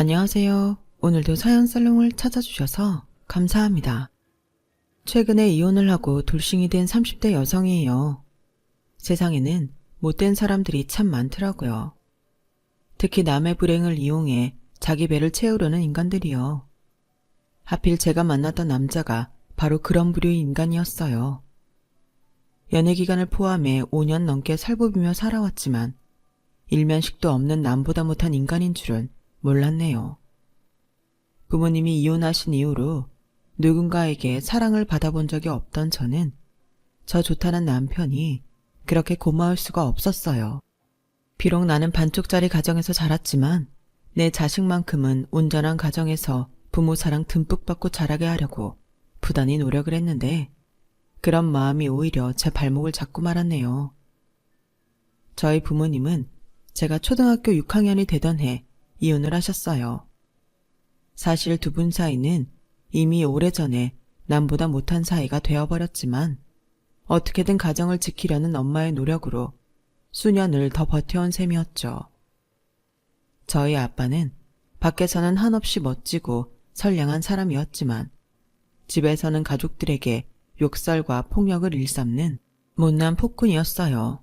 안녕하세요. 오늘도 사연살롱을 찾아주셔서 감사합니다. 최근에 이혼을 하고 돌싱이 된 30대 여성이에요. 세상에는 못된 사람들이 참 많더라고요. 특히 남의 불행을 이용해 자기 배를 채우려는 인간들이요. 하필 제가 만났던 남자가 바로 그런 부류의 인간이었어요. 연애기간을 포함해 5년 넘게 살보비며 살아왔지만 일면식도 없는 남보다 못한 인간인 줄은 몰랐네요. 부모님이 이혼하신 이후로 누군가에게 사랑을 받아본 적이 없던 저는 저 좋다는 남편이 그렇게 고마울 수가 없었어요. 비록 나는 반쪽짜리 가정에서 자랐지만 내 자식만큼은 온전한 가정에서 부모 사랑 듬뿍 받고 자라게 하려고 부단히 노력을 했는데 그런 마음이 오히려 제 발목을 잡고 말았네요. 저희 부모님은 제가 초등학교 6학년이 되던 해 이혼을 하셨어요. 사실 두 분 사이는 이미 오래전에 남보다 못한 사이가 되어버렸지만 어떻게든 가정을 지키려는 엄마의 노력으로 수년을 더 버텨온 셈이었죠. 저희 아빠는 밖에서는 한없이 멋지고 선량한 사람이었지만 집에서는 가족들에게 욕설과 폭력을 일삼는 못난 폭군이었어요.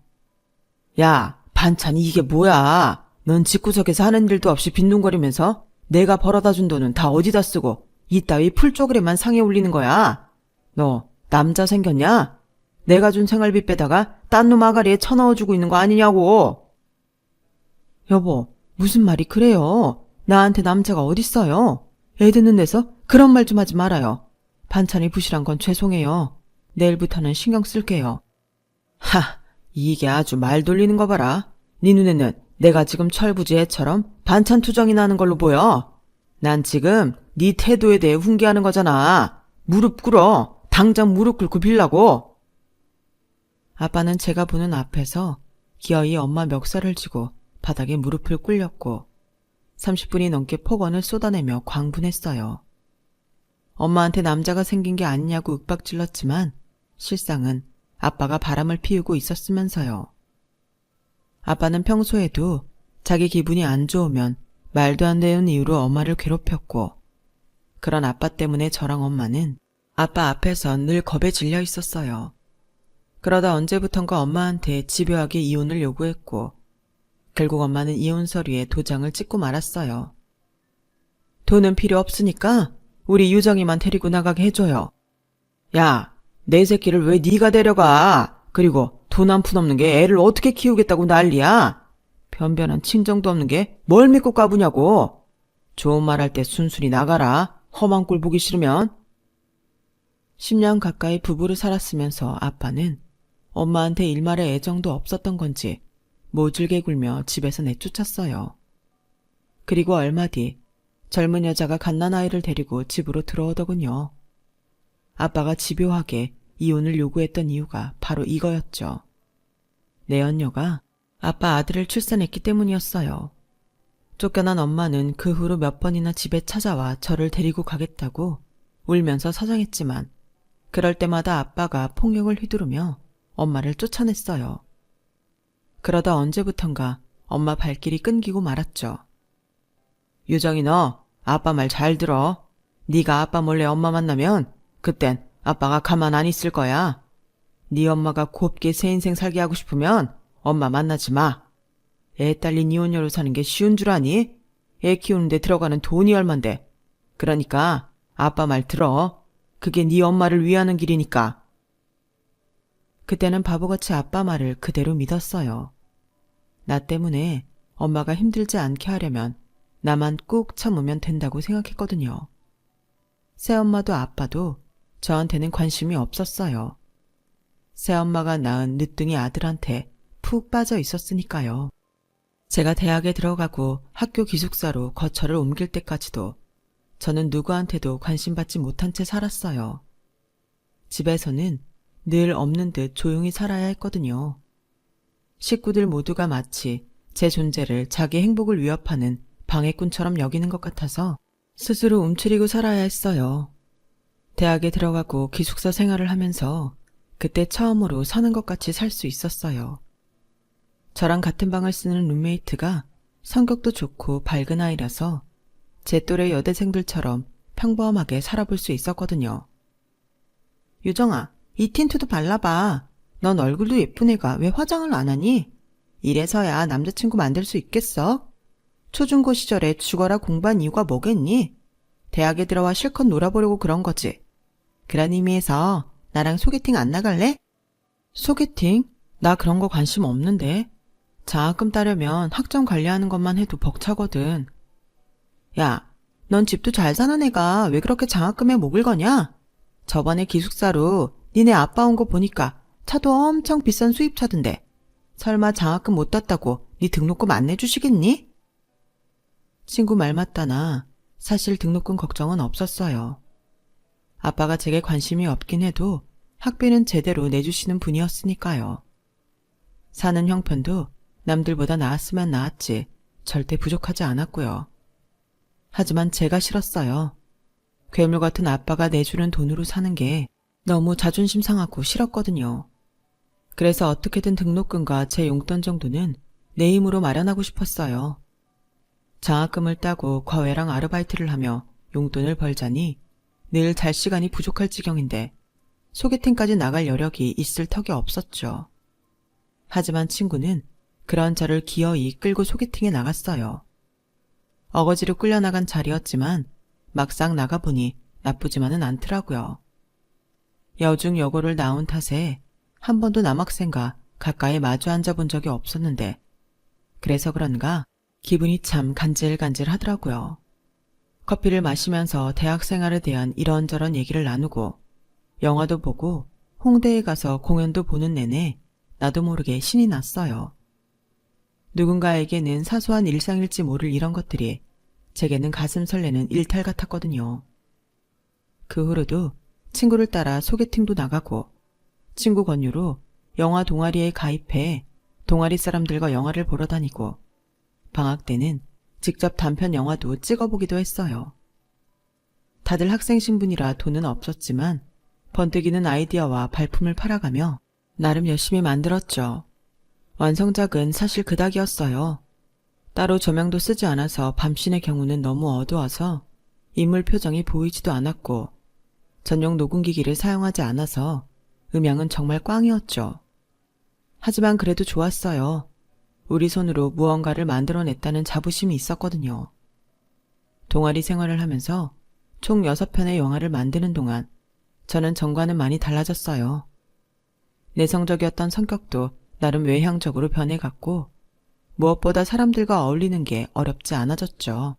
야, 반찬이 이게 뭐야? 넌 집구석에서 하는 일도 없이 빈둥거리면서 내가 벌어다 준 돈은 다 어디다 쓰고 이따위 풀쪼그레만 상에 올리는 거야? 너 남자 생겼냐? 내가 준 생활비 빼다가 딴 놈 아가리에 쳐넣어주고 있는 거 아니냐고. 여보, 무슨 말이 그래요? 나한테 남자가 어딨어요? 애 듣는 데서 그런 말 좀 하지 말아요. 반찬이 부실한 건 죄송해요. 내일부터는 신경 쓸게요. 하, 이게 아주 말 돌리는 거 봐라. 네 눈에는 내가 지금 철부지 애처럼 반찬 투정이 나는 걸로 보여. 난 지금 네 태도에 대해 훈계하는 거잖아. 무릎 꿇어. 당장 무릎 꿇고 빌라고. 아빠는 제가 보는 앞에서 기어이 엄마 멱살을 쥐고 바닥에 무릎을 꿇렸고 30분이 넘게 폭언을 쏟아내며 광분했어요. 엄마한테 남자가 생긴 게 아니냐고 윽박질렀지만 실상은 아빠가 바람을 피우고 있었으면서요. 아빠는 평소에도 자기 기분이 안 좋으면 말도 안 되는 이유로 엄마를 괴롭혔고 그런 아빠 때문에 저랑 엄마는 아빠 앞에선 늘 겁에 질려 있었어요. 그러다 언제부턴가 엄마한테 집요하게 이혼을 요구했고 결국 엄마는 이혼 서류에 도장을 찍고 말았어요. 돈은 필요 없으니까 우리 유정이만 데리고 나가게 해줘요. 야, 내 새끼를 왜 네가 데려가? 그리고 돈 한 푼 없는 게 애를 어떻게 키우겠다고 난리야? 변변한 친정도 없는 게 뭘 믿고 까부냐고. 좋은 말 할 때 순순히 나가라. 험한 꼴 보기 싫으면. 10년 가까이 부부로 살았으면서 아빠는 엄마한테 일말의 애정도 없었던 건지 모질게 굴며 집에서 내쫓았어요. 그리고 얼마 뒤 젊은 여자가 갓난아이를 데리고 집으로 들어오더군요. 아빠가 집요하게 이혼을 요구했던 이유가 바로 이거였죠. 내연녀가 아빠 아들을 출산했기 때문이었어요. 쫓겨난 엄마는 그 후로 몇 번이나 집에 찾아와 저를 데리고 가겠다고 울면서 사정했지만 그럴 때마다 아빠가 폭력을 휘두르며 엄마를 쫓아냈어요. 그러다 언제부턴가 엄마 발길이 끊기고 말았죠. 유정이 너 아빠 말 잘 들어. 네가 아빠 몰래 엄마 만나면 그땐 아빠가 가만 안 있을 거야. 네 엄마가 곱게 새 인생 살게 하고 싶으면 엄마 만나지 마. 애 딸린 이혼녀로 사는 게 쉬운 줄 아니? 애 키우는데 들어가는 돈이 얼만데. 그러니까 아빠 말 들어. 그게 네 엄마를 위하는 길이니까. 그때는 바보같이 아빠 말을 그대로 믿었어요. 나 때문에 엄마가 힘들지 않게 하려면 나만 꾹 참으면 된다고 생각했거든요. 새엄마도 아빠도 저한테는 관심이 없었어요. 새엄마가 낳은 늦둥이 아들한테 푹 빠져 있었으니까요. 제가 대학에 들어가고 학교 기숙사로 거처를 옮길 때까지도 저는 누구한테도 관심받지 못한 채 살았어요. 집에서는 늘 없는 듯 조용히 살아야 했거든요. 식구들 모두가 마치 제 존재를 자기 행복을 위협하는 방해꾼처럼 여기는 것 같아서 스스로 움츠리고 살아야 했어요. 대학에 들어가고 기숙사 생활을 하면서 그때 처음으로 사는 것 같이 살 수 있었어요. 저랑 같은 방을 쓰는 룸메이트가 성격도 좋고 밝은 아이라서 제 또래 여대생들처럼 평범하게 살아볼 수 있었거든요. 유정아, 이 틴트도 발라봐. 넌 얼굴도 예쁜 애가 왜 화장을 안 하니? 이래서야 남자친구 만들 수 있겠어? 초중고 시절에 죽어라 공부한 이유가 뭐겠니? 대학에 들어와 실컷 놀아보려고 그런 거지. 그런 의미에서 나랑 소개팅 안 나갈래? 소개팅? 나 그런 거 관심 없는데. 장학금 따려면 학점 관리하는 것만 해도 벅차거든. 야, 넌 집도 잘 사는 애가 왜 그렇게 장학금에 목을 거냐? 저번에 기숙사로 니네 아빠 온 거 보니까 차도 엄청 비싼 수입차던데. 설마 장학금 못 땄다고 니 등록금 안 내주시겠니? 친구 말 맞다나 사실 등록금 걱정은 없었어요. 아빠가 제게 관심이 없긴 해도 학비는 제대로 내주시는 분이었으니까요. 사는 형편도 남들보다 나았으면 나았지 절대 부족하지 않았고요. 하지만 제가 싫었어요. 괴물 같은 아빠가 내주는 돈으로 사는 게 너무 자존심 상하고 싫었거든요. 그래서 어떻게든 등록금과 제 용돈 정도는 내 힘으로 마련하고 싶었어요. 장학금을 따고 과외랑 아르바이트를 하며 용돈을 벌자니 늘 잘 시간이 부족할 지경인데 소개팅까지 나갈 여력이 있을 턱이 없었죠. 하지만 친구는 그런 저를 기어이 끌고 소개팅에 나갔어요. 어거지로 끌려나간 자리였지만 막상 나가보니 나쁘지만은 않더라고요. 여중 여고를 나온 탓에 한 번도 남학생과 가까이 마주 앉아본 적이 없었는데 그래서 그런가 기분이 참 간질간질 하더라고요. 커피를 마시면서 대학 생활에 대한 이런저런 얘기를 나누고 영화도 보고 홍대에 가서 공연도 보는 내내 나도 모르게 신이 났어요. 누군가에게는 사소한 일상일지 모를 이런 것들이 제게는 가슴 설레는 일탈 같았거든요. 그 후로도 친구를 따라 소개팅도 나가고 친구 권유로 영화 동아리에 가입해 동아리 사람들과 영화를 보러 다니고 방학 때는 직접 단편 영화도 찍어보기도 했어요. 다들 학생 신분이라 돈은 없었지만 번뜩이는 아이디어와 발품을 팔아가며 나름 열심히 만들었죠. 완성작은 사실 그닥이었어요. 따로 조명도 쓰지 않아서 밤신의 경우는 너무 어두워서 인물 표정이 보이지도 않았고 전용 녹음기기를 사용하지 않아서 음향은 정말 꽝이었죠. 하지만 그래도 좋았어요. 우리 손으로 무언가를 만들어냈다는 자부심이 있었거든요. 동아리 생활을 하면서 총 6편의 영화를 만드는 동안 저는 전과는 많이 달라졌어요. 내성적이었던 성격도 나름 외향적으로 변해갔고 무엇보다 사람들과 어울리는 게 어렵지 않아졌죠.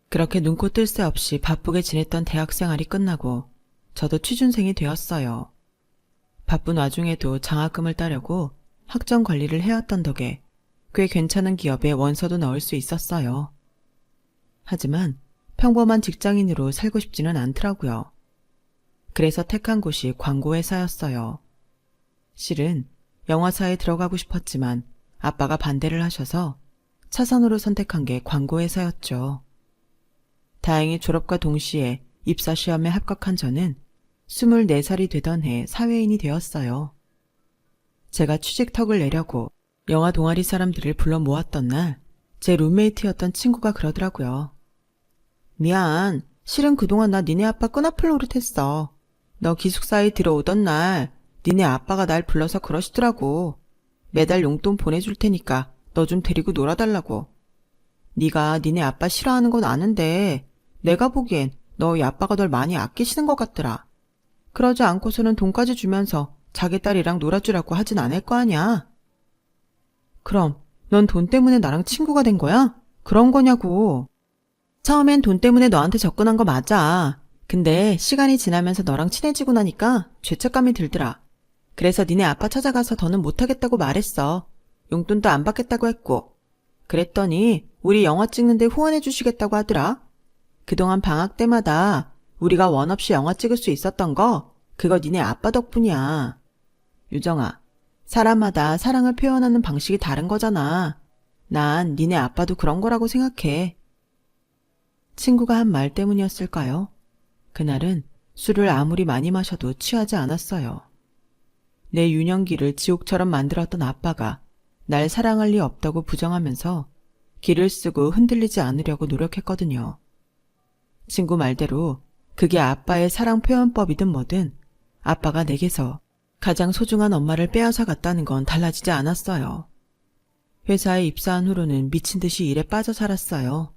그렇게 눈코 뜰 새 없이 바쁘게 지냈던 대학생활이 끝나고 저도 취준생이 되었어요. 바쁜 와중에도 장학금을 따려고 학점 관리를 해왔던 덕에 꽤 괜찮은 기업에 원서도 넣을 수 있었어요. 하지만 평범한 직장인으로 살고 싶지는 않더라고요. 그래서 택한 곳이 광고회사였어요. 실은 영화사에 들어가고 싶었지만 아빠가 반대를 하셔서 차선으로 선택한 게 광고회사였죠. 다행히 졸업과 동시에 입사시험에 합격한 저는 24살이 되던 해 사회인이 되었어요. 제가 취직턱을 내려고 영화 동아리 사람들을 불러 모았던 날 제 룸메이트였던 친구가 그러더라고요. 미안, 실은 그동안 나 니네 아빠 끈아플 노릇했어. 너 기숙사에 들어오던 날 니네 아빠가 날 불러서 그러시더라고. 매달 용돈 보내줄 테니까 너 좀 데리고 놀아달라고. 네가 니네 아빠 싫어하는 건 아는데 내가 보기엔 너희 아빠가 널 많이 아끼시는 것 같더라. 그러지 않고서는 돈까지 주면서 자기 딸이랑 놀아주라고 하진 않을 거 아냐. 그럼 넌 돈 때문에 나랑 친구가 된 거야? 그런 거냐고. 처음엔 돈 때문에 너한테 접근한 거 맞아. 근데 시간이 지나면서 너랑 친해지고 나니까 죄책감이 들더라. 그래서 니네 아빠 찾아가서 더는 못하겠다고 말했어. 용돈도 안 받겠다고 했고. 그랬더니 우리 영화 찍는데 후원해 주시겠다고 하더라. 그동안 방학 때마다 우리가 원 없이 영화 찍을 수 있었던 거 그거 니네 아빠 덕분이야. 유정아, 사람마다 사랑을 표현하는 방식이 다른 거잖아. 난 니네 아빠도 그런 거라고 생각해. 친구가 한 말 때문이었을까요? 그날은 술을 아무리 많이 마셔도 취하지 않았어요. 내 유년기를 지옥처럼 만들었던 아빠가 날 사랑할 리 없다고 부정하면서 기를 쓰고 흔들리지 않으려고 노력했거든요. 친구 말대로 그게 아빠의 사랑 표현법이든 뭐든 아빠가 내게서 가장 소중한 엄마를 빼앗아 갔다는 건 달라지지 않았어요. 회사에 입사한 후로는 미친 듯이 일에 빠져 살았어요.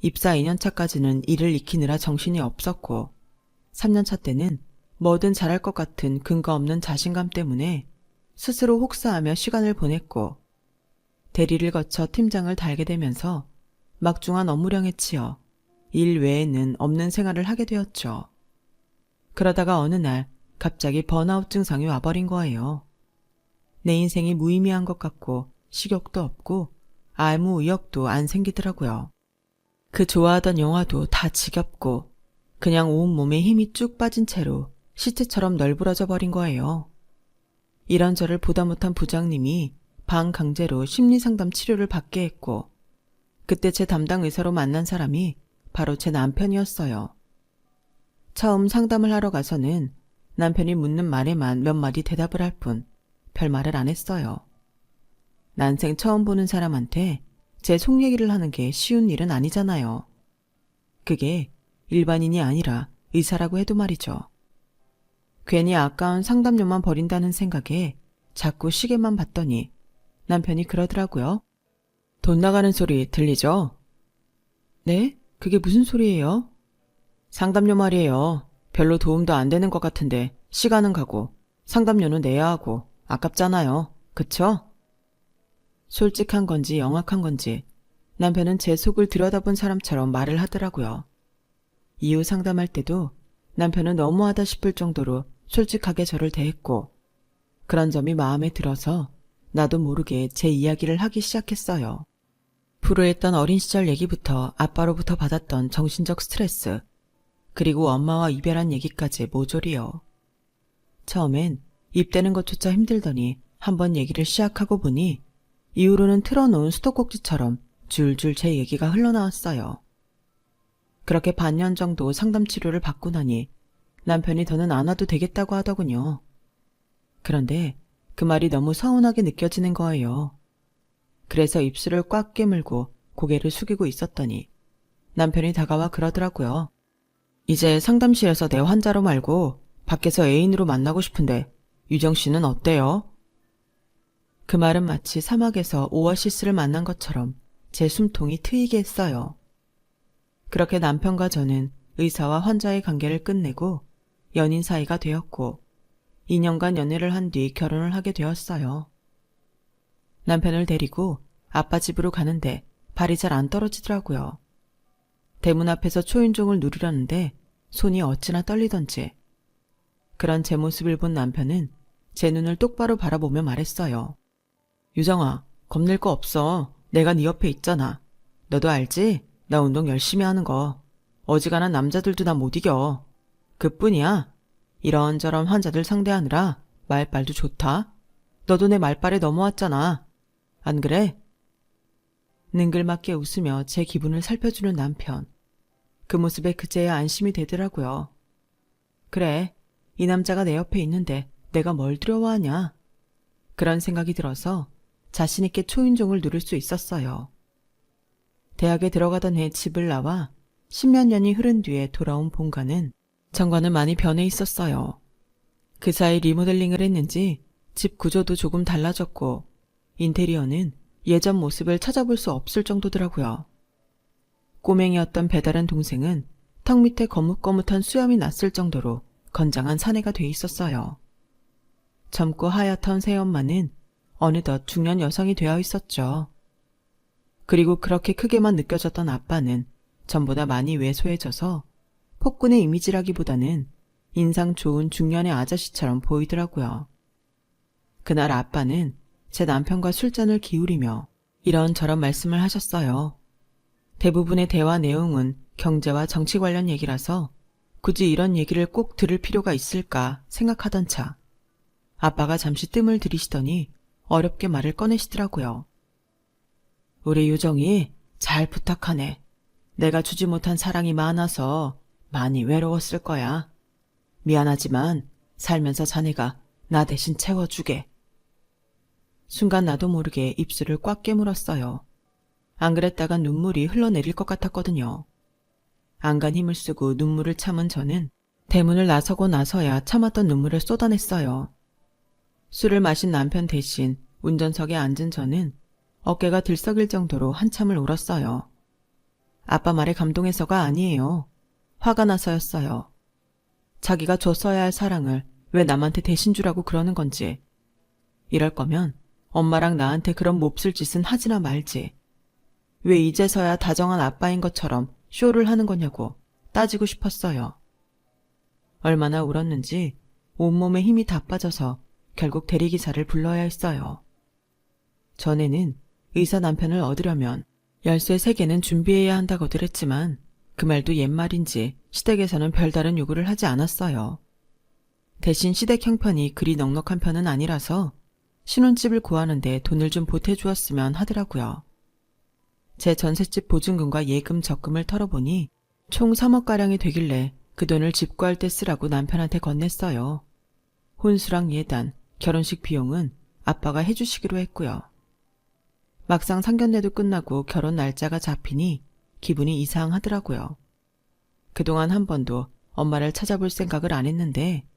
입사 2년차까지는 일을 익히느라 정신이 없었고 3년차 때는 뭐든 잘할 것 같은 근거 없는 자신감 때문에 스스로 혹사하며 시간을 보냈고 대리를 거쳐 팀장을 달게 되면서 막중한 업무량에 치여 일 외에는 없는 생활을 하게 되었죠. 그러다가 어느 날 갑자기 번아웃 증상이 와버린 거예요. 내 인생이 무의미한 것 같고 식욕도 없고 아무 의욕도 안 생기더라고요. 그 좋아하던 영화도 다 지겹고 그냥 온몸에 힘이 쭉 빠진 채로 시체처럼 널브러져 버린 거예요. 이런 저를 보다 못한 부장님이 반강제로 심리상담 치료를 받게 했고 그때 제 담당 의사로 만난 사람이 바로 제 남편이었어요. 처음 상담을 하러 가서는 남편이 묻는 말에만 몇 마디 대답을 할 뿐 별말을 안 했어요. 난생 처음 보는 사람한테 제 속 얘기를 하는 게 쉬운 일은 아니잖아요. 그게 일반인이 아니라 의사라고 해도 말이죠. 괜히 아까운 상담료만 버린다는 생각에 자꾸 시계만 봤더니 남편이 그러더라고요. 돈 나가는 소리 들리죠? 네? 그게 무슨 소리예요? 상담료 말이에요. 별로 도움도 안 되는 것 같은데 시간은 가고 상담료는 내야 하고 아깝잖아요. 그쵸? 솔직한 건지 영악한 건지 남편은 제 속을 들여다본 사람처럼 말을 하더라고요. 이후 상담할 때도 남편은 너무하다 싶을 정도로 솔직하게 저를 대했고 그런 점이 마음에 들어서 나도 모르게 제 이야기를 하기 시작했어요. 불우했던 어린 시절 얘기부터 아빠로부터 받았던 정신적 스트레스 그리고 엄마와 이별한 얘기까지 모조리요. 처음엔 입대는 것조차 힘들더니 한번 얘기를 시작하고 보니 이후로는 틀어놓은 수도꼭지처럼 줄줄 제 얘기가 흘러나왔어요. 그렇게 반년 정도 상담 치료를 받고 나니 남편이 더는 안 와도 되겠다고 하더군요. 그런데 그 말이 너무 서운하게 느껴지는 거예요. 그래서 입술을 꽉 깨물고 고개를 숙이고 있었더니 남편이 다가와 그러더라고요. 이제 상담실에서 내 환자로 말고 밖에서 애인으로 만나고 싶은데 유정 씨는 어때요? 그 말은 마치 사막에서 오아시스를 만난 것처럼 제 숨통이 트이게 했어요. 그렇게 남편과 저는 의사와 환자의 관계를 끝내고 연인 사이가 되었고 2년간 연애를 한 뒤 결혼을 하게 되었어요. 남편을 데리고 아빠 집으로 가는데 발이 잘 안 떨어지더라고요. 대문 앞에서 초인종을 누르려는데 손이 어찌나 떨리던지. 그런 제 모습을 본 남편은 제 눈을 똑바로 바라보며 말했어요. 유정아, 겁낼 거 없어. 내가 네 옆에 있잖아. 너도 알지? 나 운동 열심히 하는 거. 어지간한 남자들도 나 못 이겨. 그뿐이야. 이런저런 환자들 상대하느라 말빨도 좋다. 너도 내 말빨에 넘어왔잖아. 안 그래? 능글맞게 웃으며 제 기분을 살펴주는 남편. 그 모습에 그제야 안심이 되더라고요. 그래, 이 남자가 내 옆에 있는데 내가 뭘 두려워하냐. 그런 생각이 들어서 자신 있게 초인종을 누를 수 있었어요. 대학에 들어가던 해 집을 나와 10몇 년이 흐른 뒤에 돌아온 본가는 정과는 많이 변해 있었어요. 그 사이 리모델링을 했는지 집 구조도 조금 달라졌고 인테리어는 예전 모습을 찾아볼 수 없을 정도더라고요. 꼬맹이였던 배다른 동생은 턱 밑에 거뭇거뭇한 수염이 났을 정도로 건장한 사내가 돼 있었어요. 젊고 하얗던 새엄마는 어느덧 중년 여성이 되어 있었죠. 그리고 그렇게 크게만 느껴졌던 아빠는 전보다 많이 왜소해져서 폭군의 이미지라기보다는 인상 좋은 중년의 아저씨처럼 보이더라고요. 그날 아빠는 제 남편과 술잔을 기울이며 이런저런 말씀을 하셨어요. 대부분의 대화 내용은 경제와 정치 관련 얘기라서 굳이 이런 얘기를 꼭 들을 필요가 있을까 생각하던 차 아빠가 잠시 뜸을 들이시더니 어렵게 말을 꺼내시더라고요. 우리 유정이 잘 부탁하네. 내가 주지 못한 사랑이 많아서 많이 외로웠을 거야. 미안하지만 살면서 자네가 나 대신 채워주게. 순간 나도 모르게 입술을 꽉 깨물었어요. 안 그랬다간 눈물이 흘러내릴 것 같았거든요. 안간 힘을 쓰고 눈물을 참은 저는 대문을 나서고 나서야 참았던 눈물을 쏟아냈어요. 술을 마신 남편 대신 운전석에 앉은 저는 어깨가 들썩일 정도로 한참을 울었어요. 아빠 말에 감동해서가 아니에요. 화가 나서였어요. 자기가 줬어야 할 사랑을 왜 남한테 대신 주라고 그러는 건지. 이럴 거면 엄마랑 나한테 그런 몹쓸 짓은 하지나 말지. 왜 이제서야 다정한 아빠인 것처럼 쇼를 하는 거냐고 따지고 싶었어요. 얼마나 울었는지 온몸에 힘이 다 빠져서 결국 대리기사를 불러야 했어요. 전에는 의사 남편을 얻으려면 열쇠 3개는 준비해야 한다고들 했지만 그 말도 옛말인지 시댁에서는 별다른 요구를 하지 않았어요. 대신 시댁 형편이 그리 넉넉한 편은 아니라서 신혼집을 구하는데 돈을 좀 보태주었으면 하더라고요. 제 전셋집 보증금과 예금 적금을 털어보니 총 3억가량이 되길래 그 돈을 집 구할 때 쓰라고 남편한테 건넸어요. 혼수랑 예단, 결혼식 비용은 아빠가 해주시기로 했고요. 막상 상견례도 끝나고 결혼 날짜가 잡히니 기분이 이상하더라고요. 그동안 한 번도 엄마를 찾아볼 생각을 안 했는데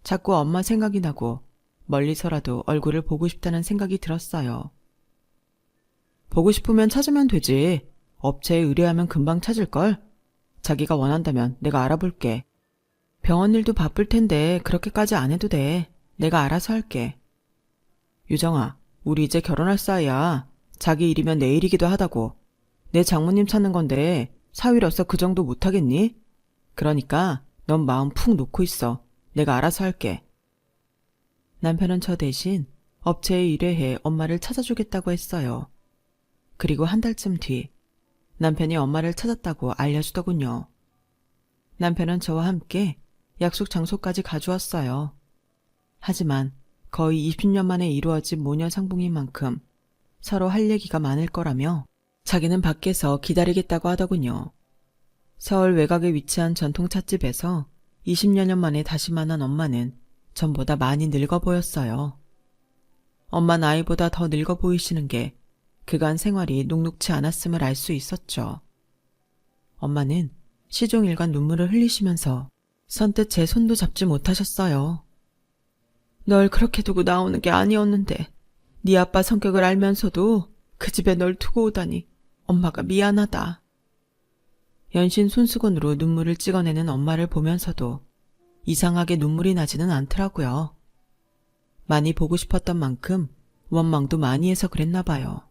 자꾸 엄마 생각이 나고 멀리서라도 얼굴을 보고 싶다는 생각이 들었어요. 보고 싶으면 찾으면 되지. 업체에 의뢰하면 금방 찾을걸. 자기가 원한다면 내가 알아볼게. 병원 일도 바쁠 텐데 그렇게까지 안 해도 돼. 내가 알아서 할게. 유정아, 우리 이제 결혼할 사이야. 자기 일이면 내 일이기도 하다고. 내 장모님 찾는 건데 사위로서 그 정도 못하겠니? 그러니까 넌 마음 푹 놓고 있어. 내가 알아서 할게. 남편은 저 대신 업체에 의뢰해 엄마를 찾아주겠다고 했어요. 그리고 한 달쯤 뒤 남편이 엄마를 찾았다고 알려주더군요. 남편은 저와 함께 약속 장소까지 가주었어요. 하지만 거의 20년 만에 이루어진 모녀 상봉인 만큼 서로 할 얘기가 많을 거라며 자기는 밖에서 기다리겠다고 하더군요. 서울 외곽에 위치한 전통 찻집에서 20여 년 만에 다시 만난 엄마는 전보다 많이 늙어 보였어요. 엄마 나이보다 더 늙어 보이시는 게 그간 생활이 녹록치 않았음을 알 수 있었죠. 엄마는 시종일관 눈물을 흘리시면서 선뜻 제 손도 잡지 못하셨어요. 널 그렇게 두고 나오는 게 아니었는데 네 아빠 성격을 알면서도 그 집에 널 두고 오다니 엄마가 미안하다. 연신 손수건으로 눈물을 찍어내는 엄마를 보면서도 이상하게 눈물이 나지는 않더라고요. 많이 보고 싶었던 만큼 원망도 많이 해서 그랬나 봐요.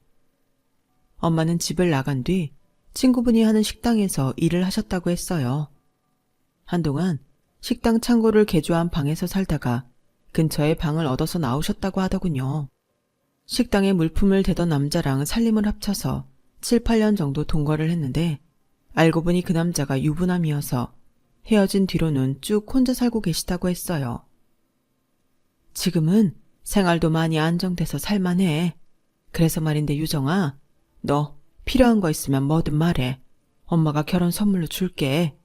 엄마는 집을 나간 뒤 친구분이 하는 식당에서 일을 하셨다고 했어요. 한동안 식당 창고를 개조한 방에서 살다가 근처에 방을 얻어서 나오셨다고 하더군요. 식당에 물품을 대던 남자랑 살림을 합쳐서 7, 8년 정도 동거를 했는데 알고 보니 그 남자가 유부남이어서 헤어진 뒤로는 쭉 혼자 살고 계시다고 했어요. 지금은 생활도 많이 안정돼서 살만해. 그래서 말인데 유정아, 너 필요한 거 있으면 뭐든 말해. 엄마가 결혼 선물로 줄게.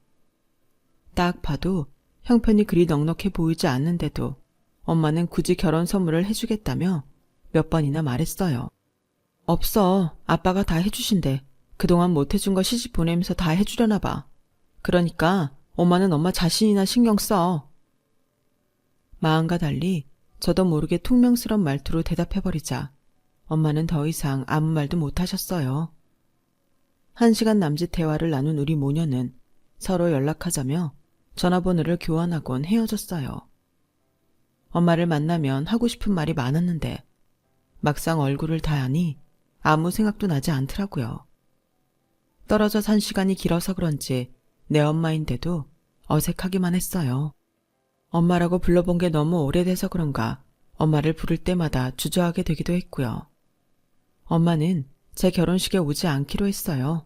딱 봐도 형편이 그리 넉넉해 보이지 않는데도 엄마는 굳이 결혼 선물을 해주겠다며 몇 번이나 말했어요. 없어. 아빠가 다 해주신대. 그동안 못 해준 거 시집 보내면서 다 해주려나 봐. 그러니까 엄마는 엄마 자신이나 신경 써. 마음과 달리 저도 모르게 퉁명스러운 말투로 대답해버리자 엄마는 더 이상 아무 말도 못하셨어요. 1시간 남짓 대화를 나눈 우리 모녀는 서로 연락하자며 전화번호를 교환하곤 헤어졌어요. 엄마를 만나면 하고 싶은 말이 많았는데 막상 얼굴을 다하니 아무 생각도 나지 않더라고요. 떨어져 산 시간이 길어서 그런지 내 엄마인데도 어색하기만 했어요. 엄마라고 불러본 게 너무 오래돼서 그런가 엄마를 부를 때마다 주저하게 되기도 했고요. 엄마는 제 결혼식에 오지 않기로 했어요.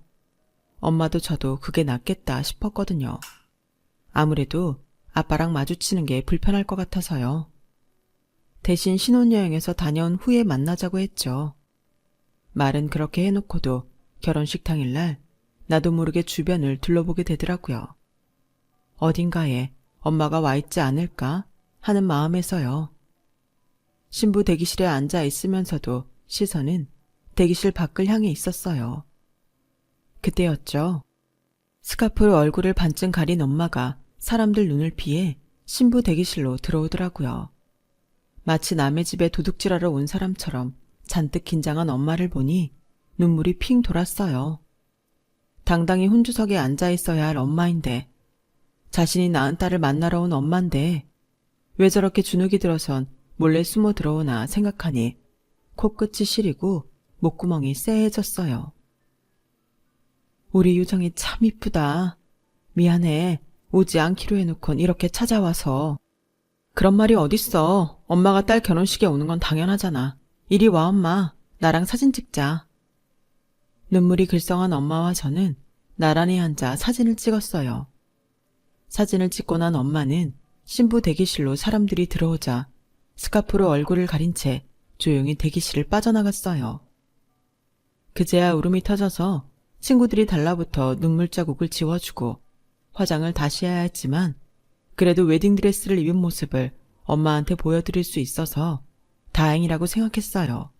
엄마도 저도 그게 낫겠다 싶었거든요. 아무래도 아빠랑 마주치는 게 불편할 것 같아서요. 대신 신혼여행에서 다녀온 후에 만나자고 했죠. 말은 그렇게 해놓고도 결혼식 당일날 나도 모르게 주변을 둘러보게 되더라고요. 어딘가에 엄마가 와 있지 않을까 하는 마음에서요. 신부 대기실에 앉아 있으면서도 시선은 대기실 밖을 향해 있었어요. 그때였죠. 스카프로 얼굴을 반쯤 가린 엄마가 사람들 눈을 피해 신부 대기실로 들어오더라고요. 마치 남의 집에 도둑질하러 온 사람처럼 잔뜩 긴장한 엄마를 보니 눈물이 핑 돌았어요. 당당히 혼주석에 앉아 있어야 할 엄마인데, 자신이 낳은 딸을 만나러 온 엄마인데 왜 저렇게 주눅이 들어선 몰래 숨어 들어오나 생각하니 코끝이 시리고 목구멍이 쎄해졌어요. 우리 유정이 참 이쁘다. 미안해. 오지 않기로 해놓곤 이렇게 찾아와서. 그런 말이 어딨어. 엄마가 딸 결혼식에 오는 건 당연하잖아. 이리 와 엄마. 나랑 사진 찍자. 눈물이 글썽한 엄마와 저는 나란히 앉아 사진을 찍었어요. 사진을 찍고 난 엄마는 신부 대기실로 사람들이 들어오자 스카프로 얼굴을 가린 채 조용히 대기실을 빠져나갔어요. 그제야 울음이 터져서 친구들이 달라붙어 눈물 자국을 지워주고 화장을 다시 해야 했지만 그래도 웨딩드레스를 입은 모습을 엄마한테 보여드릴 수 있어서 다행이라고 생각했어요.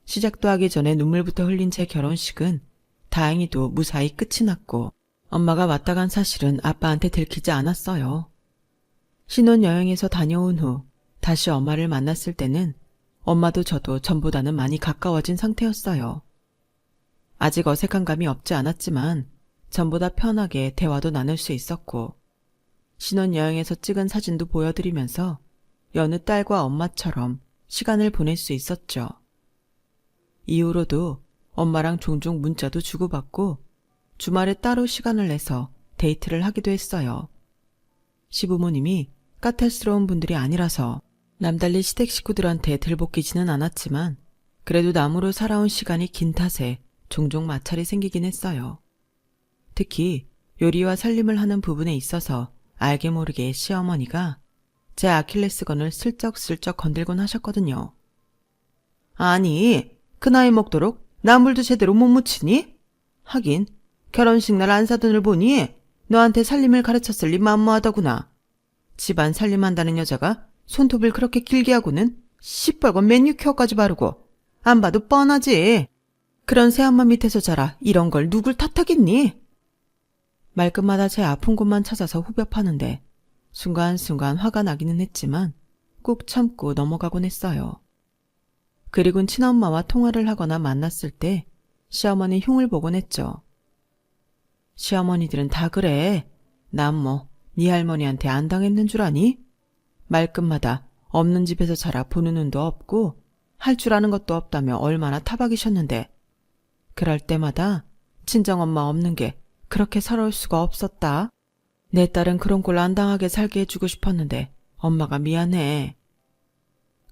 시작도 하기 전에 눈물부터 흘린 제 결혼식은 다행히도 무사히 끝이 났고 엄마가 왔다 간 사실은 아빠한테 들키지 않았어요. 신혼여행에서 다녀온 후 다시 엄마를 만났을 때는 엄마도 저도 전보다는 많이 가까워진 상태였어요. 아직 어색한 감이 없지 않았지만 전보다 편하게 대화도 나눌 수 있었고 신혼여행에서 찍은 사진도 보여드리면서 여느 딸과 엄마처럼 시간을 보낼 수 있었죠. 이후로도 엄마랑 종종 문자도 주고받고 주말에 따로 시간을 내서 데이트를 하기도 했어요. 시부모님이 까탈스러운 분들이 아니라서 남달리 시댁 식구들한테 들볶이지는 않았지만 그래도 남으로 살아온 시간이 긴 탓에 종종 마찰이 생기긴 했어요. 특히 요리와 살림을 하는 부분에 있어서 알게 모르게 시어머니가 제 아킬레스건을 슬쩍슬쩍 건들곤 하셨거든요. 아니, 그 나이 먹도록 나물도 제대로 못 무치니? 하긴 결혼식 날 안 사돈을 보니 너한테 살림을 가르쳤을 리 만무하더구나. 집안 살림한다는 여자가 손톱을 그렇게 길게 하고는 시뻘건 매니큐어까지 바르고 안 봐도 뻔하지. 그런 새엄마 밑에서 자라 이런 걸 누굴 탓하겠니? 말끝마다 제 아픈 곳만 찾아서 후벼 파는데 순간순간 화가 나기는 했지만 꾹 참고 넘어가곤 했어요. 그리곤 친엄마와 통화를 하거나 만났을 때 시어머니 흉을 보곤 했죠. 시어머니들은 다 그래. 난 뭐 네 할머니한테 안 당했는 줄 아니? 말끝마다 없는 집에서 자라 보는 눈도 없고 할 줄 아는 것도 없다며 얼마나 타박이셨는데 그럴 때마다 친정엄마 없는 게 그렇게 서러울 수가 없었다. 내 딸은 그런 꼴 안 당하게 살게 해주고 싶었는데 엄마가 미안해.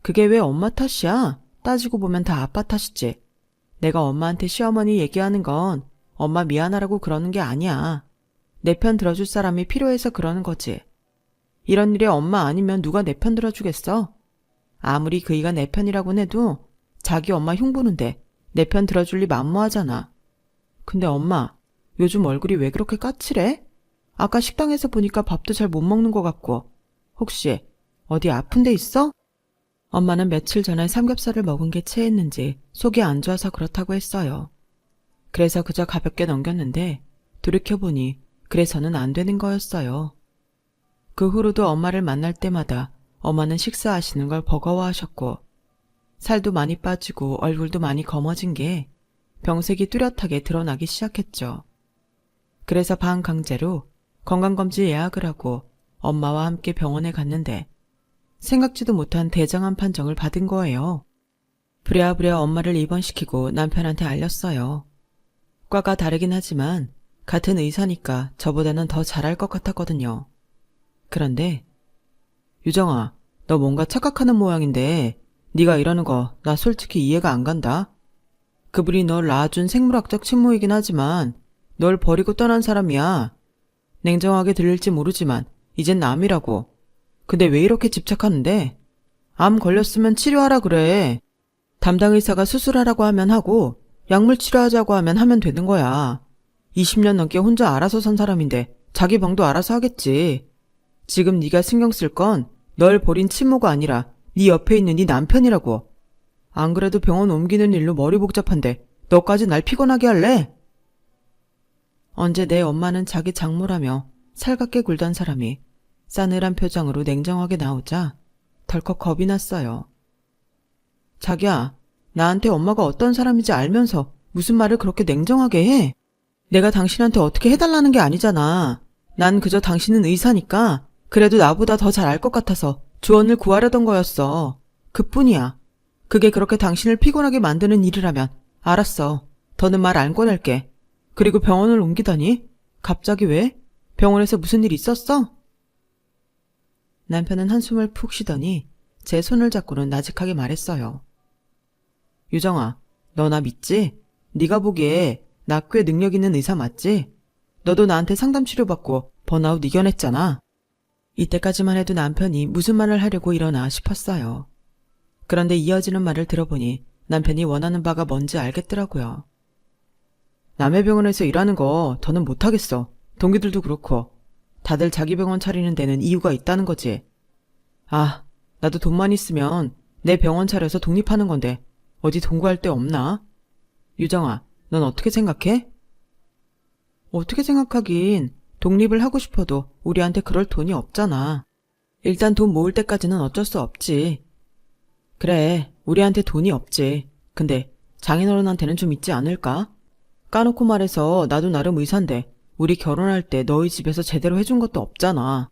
그게 왜 엄마 탓이야? 따지고 보면 다 아빠 탓이지. 내가 엄마한테 시어머니 얘기하는 건 엄마 미안하라고 그러는 게 아니야. 내 편 들어줄 사람이 필요해서 그러는 거지. 이런 일에 엄마 아니면 누가 내 편 들어주겠어? 아무리 그이가 내 편이라고는 해도 자기 엄마 흉보는데 내 편 들어줄 리 만무하잖아. 근데 엄마, 요즘 얼굴이 왜 그렇게 까칠해? 아까 식당에서 보니까 밥도 잘 못 먹는 것 같고 혹시 어디 아픈 데 있어? 엄마는 며칠 전에 삼겹살을 먹은 게 체했는지 속이 안 좋아서 그렇다고 했어요. 그래서 그저 가볍게 넘겼는데 돌이켜보니 그래서는 안 되는 거였어요. 그 후로도 엄마를 만날 때마다 엄마는 식사하시는 걸 버거워하셨고 살도 많이 빠지고 얼굴도 많이 검어진 게 병색이 뚜렷하게 드러나기 시작했죠. 그래서 반강제로 건강검진 예약을 하고 엄마와 함께 병원에 갔는데 생각지도 못한 대장암 판정을 받은 거예요. 부랴부랴 엄마를 입원시키고 남편한테 알렸어요. 과가 다르긴 하지만 같은 의사니까 저보다는 더 잘할 것 같았거든요. 그런데 유정아, 너 뭔가 착각하는 모양인데 네가 이러는 거 나 솔직히 이해가 안 간다. 그분이 널 낳아준 생물학적 친모이긴 하지만 널 버리고 떠난 사람이야. 냉정하게 들릴지 모르지만 이젠 남이라고. 근데 왜 이렇게 집착하는데? 암 걸렸으면 치료하라 그래. 담당 의사가 수술하라고 하면 하고 약물 치료하자고 하면 되는 거야. 20년 넘게 혼자 알아서 산 사람인데 자기 병도 알아서 하겠지. 지금 네가 신경 쓸 건 널 버린 친모가 아니라 네 옆에 있는 네 남편이라고. 안 그래도 병원 옮기는 일로 머리 복잡한데 너까지 날 피곤하게 할래? 언제 내 엄마는 자기 장모라며 살갑게 굴던 사람이 싸늘한 표정으로 냉정하게 나오자 덜컥 겁이 났어요. 자기야, 나한테 엄마가 어떤 사람인지 알면서 무슨 말을 그렇게 냉정하게 해? 내가 당신한테 어떻게 해달라는 게 아니잖아. 난 그저 당신은 의사니까 그래도 나보다 더 잘 알 것 같아서 조언을 구하려던 거였어. 그뿐이야. 그게 그렇게 당신을 피곤하게 만드는 일이라면 알았어. 더는 말 안 꺼낼게. 그리고 병원을 옮기다니? 갑자기 왜? 병원에서 무슨 일 있었어? 남편은 한숨을 푹 쉬더니 제 손을 잡고는 나직하게 말했어요. 유정아, 너 나 믿지? 네가 보기에 나 꽤 능력 있는 의사 맞지? 너도 나한테 상담 치료받고 번아웃 이겨냈잖아. 이때까지만 해도 남편이 무슨 말을 하려고 이러나 싶었어요. 그런데 이어지는 말을 들어보니 남편이 원하는 바가 뭔지 알겠더라고요. 남의 병원에서 일하는 거 더는 못하겠어. 동기들도 그렇고. 다들 자기 병원 차리는 데는 이유가 있다는 거지. 아, 나도 돈만 있으면 내 병원 차려서 독립하는 건데 어디 동거할 데 없나? 유정아, 넌 어떻게 생각해? 어떻게 생각하긴 독립을 하고 싶어도 우리한테 그럴 돈이 없잖아. 일단 돈 모을 때까지는 어쩔 수 없지. 그래, 우리한테 돈이 없지. 근데 장인어른한테는 좀 있지 않을까? 까놓고 말해서 나도 나름 의사인데 우리 결혼할 때 너희 집에서 제대로 해준 것도 없잖아.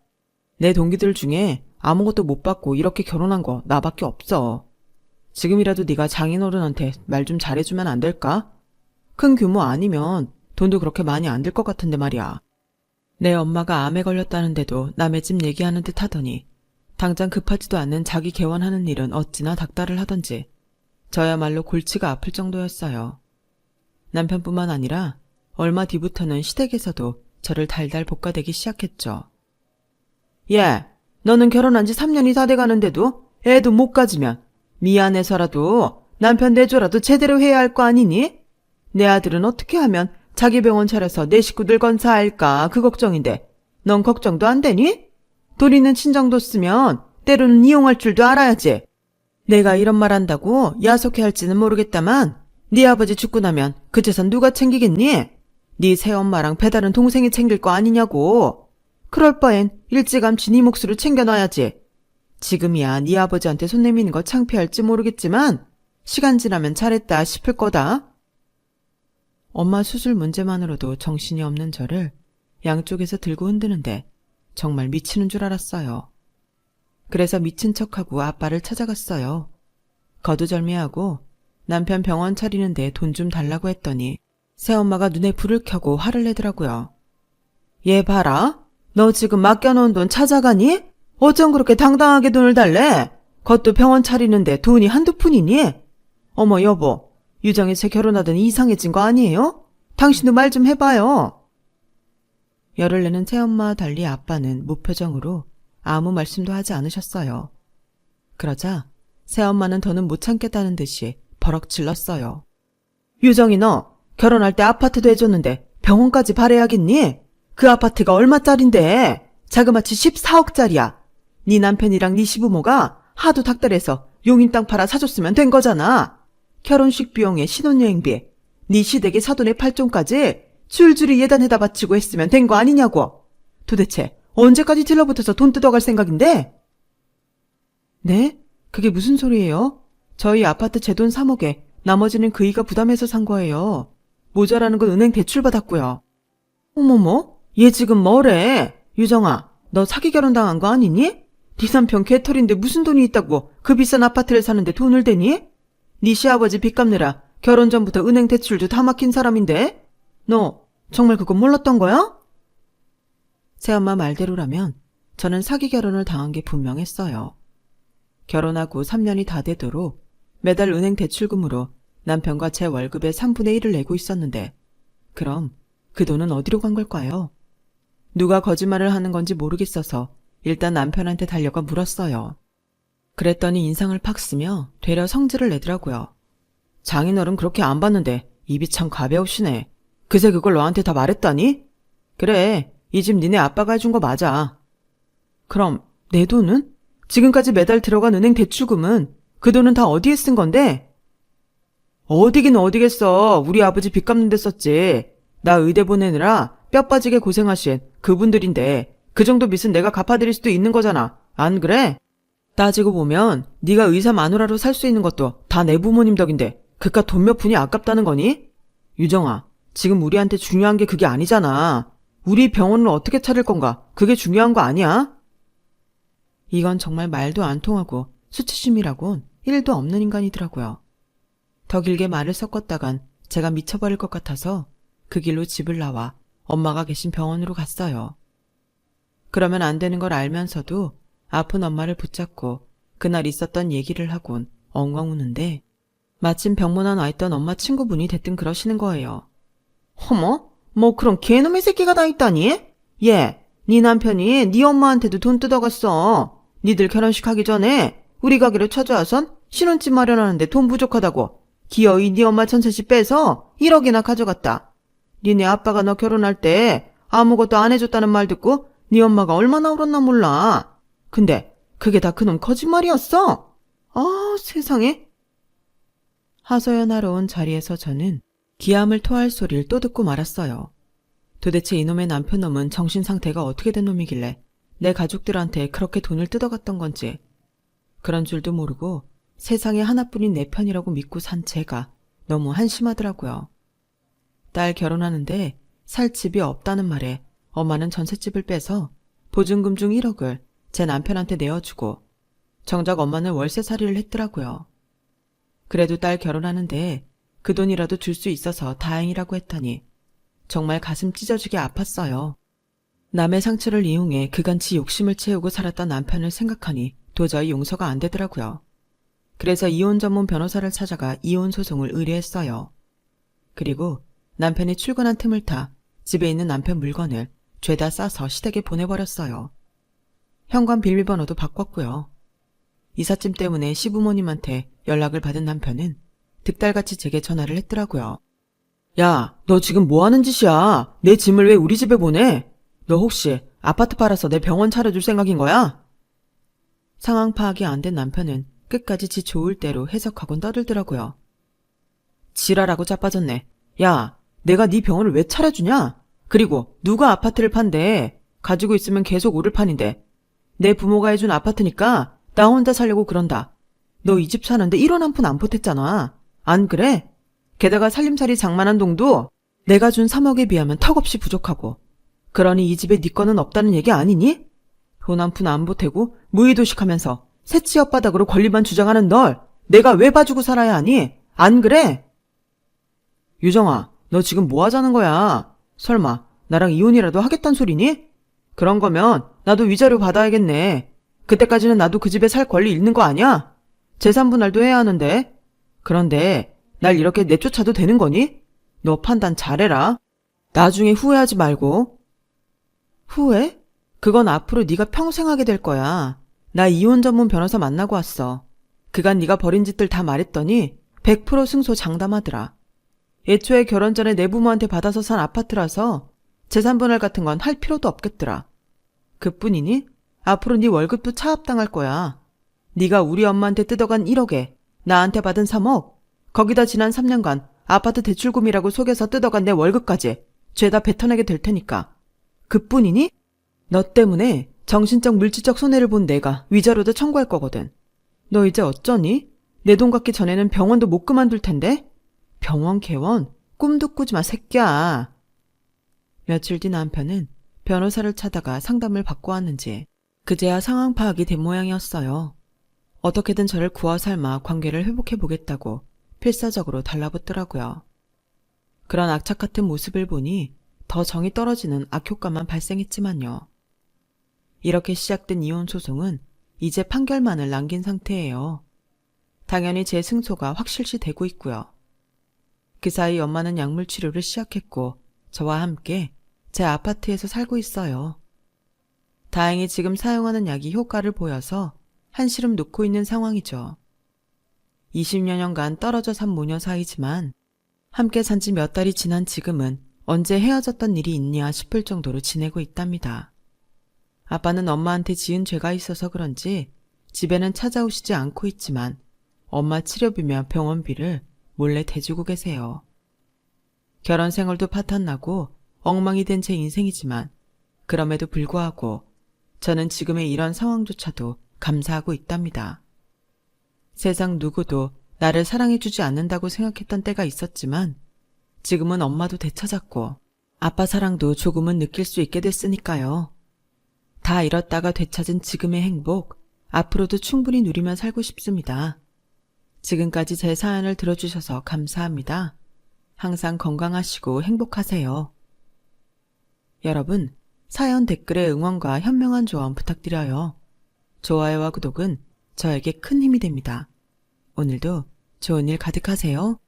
내 동기들 중에 아무것도 못 받고 이렇게 결혼한 거 나밖에 없어. 지금이라도 네가 장인어른한테 말 좀 잘해주면 안 될까? 큰 규모 아니면 돈도 그렇게 많이 안 들 것 같은데 말이야. 내 엄마가 암에 걸렸다는데도 남의 집 얘기하는 듯 하더니 당장 급하지도 않는 자기 개원하는 일은 어찌나 닥달을 하던지 저야말로 골치가 아플 정도였어요. 남편뿐만 아니라 얼마 뒤부터는 시댁에서도 저를 달달 볶아대기 시작했죠. 예, 너는 결혼한 지 3년이 다 돼가는데도 애도 못 가지면 미안해서라도 남편 내조라도 제대로 해야 할 거 아니니? 내 아들은 어떻게 하면 자기 병원 차려서 내 식구들 건사할까 그 걱정인데 넌 걱정도 안 되니? 돈 있는 친정도 쓰면 때로는 이용할 줄도 알아야지. 내가 이런 말 한다고 야속해 할지는 모르겠다만 네 아버지 죽고 나면 그 재산 누가 챙기겠니? 네 새엄마랑 배다른 동생이 챙길 거 아니냐고. 그럴 바엔 일찌감치 네 몫으로 챙겨놔야지. 지금이야 네 아버지한테 손 내미는 거 창피할지 모르겠지만 시간 지나면 잘했다 싶을 거다. 엄마 수술 문제만으로도 정신이 없는 저를 양쪽에서 들고 흔드는데 정말 미치는 줄 알았어요. 그래서 미친 척하고 아빠를 찾아갔어요. 거두절미하고 남편 병원 차리는데 돈 좀 달라고 했더니 새엄마가 눈에 불을 켜고 화를 내더라고요. 얘 봐라. 너 지금 맡겨놓은 돈 찾아가니? 어쩜 그렇게 당당하게 돈을 달래? 그것도 병원 차리는데 돈이 한두 푼이니? 어머 여보, 유정이 제 결혼하더니 이상해진 거 아니에요? 당신도 말 좀 해봐요. 열을 내는 새엄마와 달리 아빠는 무표정으로 아무 말씀도 하지 않으셨어요. 그러자 새엄마는 더는 못 참겠다는 듯이 버럭 질렀어요. 유정이 너 결혼할 때 아파트도 해줬는데 병원까지 바래야겠니? 그 아파트가 얼마짜린데? 자그마치 14억짜리야. 네 남편이랑 네 시부모가 하도 닥달해서 용인 땅 팔아 사줬으면 된 거잖아. 결혼식 비용에 신혼여행비, 네 시댁의 사돈의 팔종까지 줄줄이 예단해다 바치고 했으면 된 거 아니냐고. 도대체 언제까지 들러붙어서 돈 뜯어갈 생각인데? 네? 그게 무슨 소리예요? 저희 아파트 제 돈 3억에 나머지는 그이가 부담해서 산 거예요. 모자라는 건 은행 대출 받았고요. 어머머, 얘 지금 뭐래? 유정아, 너 사기 결혼 당한 거 아니니? 네 남편 개털인데 무슨 돈이 있다고 그 비싼 아파트를 사는데 돈을 대니? 네 시아버지 빚 갚느라 결혼 전부터 은행 대출도 다 막힌 사람인데? 너 정말 그거 몰랐던 거야? 새엄마 말대로라면 저는 사기 결혼을 당한 게 분명했어요. 결혼하고 3년이 다 되도록 매달 은행 대출금으로 남편과 제 월급의 3분의 1을 내고 있었는데 그럼 그 돈은 어디로 간 걸까요? 누가 거짓말을 하는 건지 모르겠어서 일단 남편한테 달려가 물었어요. 그랬더니 인상을 팍 쓰며 되려 성질을 내더라고요. 장인어른 그렇게 안 봤는데 입이 참 가벼우시네. 그새 그걸 너한테 다 말했다니? 그래, 이 집 니네 아빠가 해준 거 맞아. 그럼 내 돈은? 지금까지 매달 들어간 은행 대출금은 그 돈은 다 어디에 쓴 건데? 어디긴 어디겠어. 우리 아버지 빚 갚는 데 썼지. 나 의대 보내느라 뼈 빠지게 고생하신 그분들인데 그 정도 빚은 내가 갚아드릴 수도 있는 거잖아. 안 그래? 따지고 보면 네가 의사 마누라로 살 수 있는 것도 다 내 부모님 덕인데 그깟 돈 몇 푼이 아깝다는 거니? 유정아, 지금 우리한테 중요한 게 그게 아니잖아. 우리 병원을 어떻게 차릴 건가? 그게 중요한 거 아니야? 이건 정말 말도 안 통하고 수치심이라곤 1도 없는 인간이더라고요. 더 길게 말을 섞었다간 제가 미쳐버릴 것 같아서 그 길로 집을 나와 엄마가 계신 병원으로 갔어요. 그러면 안 되는 걸 알면서도 아픈 엄마를 붙잡고 그날 있었던 얘기를 하곤 엉엉 우는데 마침 병문 안 와 있던 엄마 친구분이 대뜸 그러시는 거예요. 어머? 뭐 그런 개놈의 새끼가 다 있다니? 얘, 네 남편이 네 엄마한테도 돈 뜯어갔어. 니들 결혼식 하기 전에 우리 가게로 찾아와선 신혼집 마련하는데 돈 부족하다고 기어이 네 엄마 전셋이 빼서 1억이나 가져갔다. 니네 아빠가 너 결혼할 때 아무것도 안 해줬다는 말 듣고 네 엄마가 얼마나 울었나 몰라. 근데 그게 다 그놈 거짓말이었어? 아, 세상에. 하소연하러 온 자리에서 저는 기함을 토할 소리를 또 듣고 말았어요. 도대체 이놈의 남편놈은 정신 상태가 어떻게 된 놈이길래 내 가족들한테 그렇게 돈을 뜯어갔던 건지. 그런 줄도 모르고 세상에 하나뿐인 내 편이라고 믿고 산 제가 너무 한심하더라고요. 딸 결혼하는데 살 집이 없다는 말에 엄마는 전셋집을 빼서 보증금 중 1억을 제 남편한테 내어주고 정작 엄마는 월세살이를 했더라고요. 그래도 딸 결혼하는데 그 돈이라도 줄 수 있어서 다행이라고 했더니 정말 가슴 찢어지게 아팠어요. 남의 상처를 이용해 그간치 욕심을 채우고 살았던 남편을 생각하니 도저히 용서가 안 되더라고요. 그래서 이혼 전문 변호사를 찾아가 이혼 소송을 의뢰했어요. 그리고 남편이 출근한 틈을 타 집에 있는 남편 물건을 죄다 싸서 시댁에 보내버렸어요. 현관 비밀번호도 바꿨고요. 이삿짐 때문에 시부모님한테 연락을 받은 남편은 득달같이 제게 전화를 했더라고요. 야, 너 지금 뭐 하는 짓이야? 내 짐을 왜 우리 집에 보내? 너 혹시 아파트 팔아서 내 병원 차려줄 생각인 거야? 상황 파악이 안 된 남편은 끝까지 지 좋을 대로 해석하곤 떠들더라고요. 지랄하고 자빠졌네. 야, 내가 네 병원을 왜 차려주냐? 그리고 누가 아파트를 판대? 가지고 있으면 계속 오를 판인데. 내 부모가 해준 아파트니까 나 혼자 살려고 그런다. 너 이 집 사는데 1원 한 푼 안 보탰잖아. 안 그래? 게다가 살림살이 장만한 돈도 내가 준 3억에 비하면 턱없이 부족하고. 그러니 이 집에 네 거는 없다는 얘기 아니니? 돈 한 푼 안 보태고 무의도식하면서 새치 엇바닥으로 권리만 주장하는 널 내가 왜 봐주고 살아야 하니? 안 그래? 유정아, 너 지금 뭐 하자는 거야? 설마 나랑 이혼이라도 하겠단 소리니? 그런 거면 나도 위자료 받아야겠네. 그때까지는 나도 그 집에 살 권리 있는 거 아니야? 재산 분할도 해야 하는데. 그런데 날 이렇게 내쫓아도 되는 거니? 너 판단 잘해라. 나중에 후회하지 말고. 후회? 그건 앞으로 네가 평생 하게 될 거야. 나 이혼 전문 변호사 만나고 왔어. 그간 네가 벌인 짓들 다 말했더니 100% 승소 장담하더라. 애초에 결혼 전에 내 부모한테 받아서 산 아파트라서 재산 분할 같은 건 할 필요도 없겠더라. 그뿐이니 앞으로 네 월급도 차압당할 거야. 네가 우리 엄마한테 뜯어간 1억에 나한테 받은 3억, 거기다 지난 3년간 아파트 대출금이라고 속여서 뜯어간 내 월급까지 죄다 뱉어내게 될 테니까. 그뿐이니? 너 때문에 정신적 물질적 손해를 본 내가 위자료도 청구할 거거든. 너 이제 어쩌니? 내 돈 갚기 전에는 병원도 못 그만둘 텐데? 병원 개원? 꿈도 꾸지 마, 새끼야. 며칠 뒤 남편은 변호사를 찾아가 상담을 받고 왔는지 그제야 상황 파악이 된 모양이었어요. 어떻게든 저를 구워 삶아 관계를 회복해보겠다고 필사적으로 달라붙더라고요. 그런 악착 같은 모습을 보니 더 정이 떨어지는 악효과만 발생했지만요. 이렇게 시작된 이혼 소송은 이제 판결만을 남긴 상태예요. 당연히 제 승소가 확실시 되고 있고요. 그 사이 엄마는 약물 치료를 시작했고 저와 함께 제 아파트에서 살고 있어요. 다행히 지금 사용하는 약이 효과를 보여서 한시름 놓고 있는 상황이죠. 20여 년간 떨어져 산 모녀 사이지만 함께 산 지 몇 달이 지난 지금은 언제 헤어졌던 일이 있냐 싶을 정도로 지내고 있답니다. 아빠는 엄마한테 지은 죄가 있어서 그런지 집에는 찾아오시지 않고 있지만 엄마 치료비며 병원비를 몰래 대주고 계세요. 결혼 생활도 파탄나고 엉망이 된 제 인생이지만 그럼에도 불구하고 저는 지금의 이런 상황조차도 감사하고 있답니다. 세상 누구도 나를 사랑해주지 않는다고 생각했던 때가 있었지만 지금은 엄마도 되찾았고 아빠 사랑도 조금은 느낄 수 있게 됐으니까요. 다 잃었다가 되찾은 지금의 행복, 앞으로도 충분히 누리며 살고 싶습니다. 지금까지 제 사연을 들어주셔서 감사합니다. 항상 건강하시고 행복하세요. 여러분, 사연 댓글에 응원과 현명한 조언 부탁드려요. 좋아요와 구독은 저에게 큰 힘이 됩니다. 오늘도 좋은 일 가득하세요.